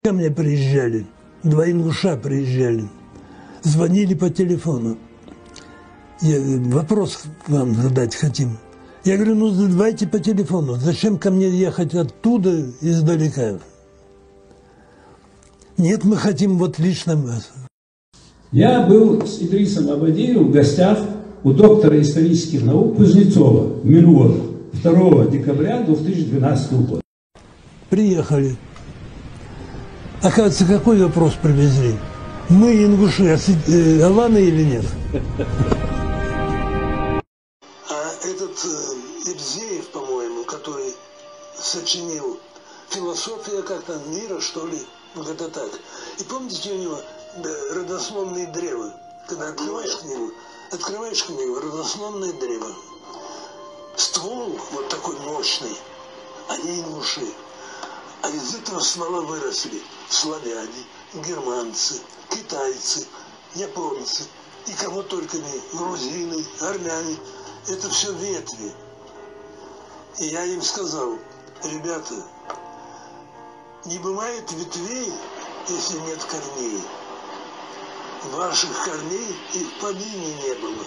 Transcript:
Ко мне приезжали, два ингуша приезжали, звонили по телефону. Вопрос вам задать хотим. Я говорю, ну давайте по телефону. Зачем ко мне ехать оттуда, издалека? Нет, мы хотим вот лично вас. Я был с Идрисом Абадиевым в гостях у доктора исторических наук Кузнецова в Милуоне 2 декабря 2012 года. Приехали. Оказывается, какой вопрос привезли? Мы ингуши, аланы или нет? А этот Ибзеев, по-моему, который сочинил «Философия как-то мира, что ли?» Вот это так. И помните, у него родословные древа? Когда открываешь книгу, родословное древо. Ствол вот такой мощный, они ингуши. А из этого ствола выросли славяне, германцы, китайцы, японцы, и кого только не, грузины, армяне. Это все ветви. И я им сказал, ребята, не бывает ветвей, если нет корней. Ваших корней и в помине не было.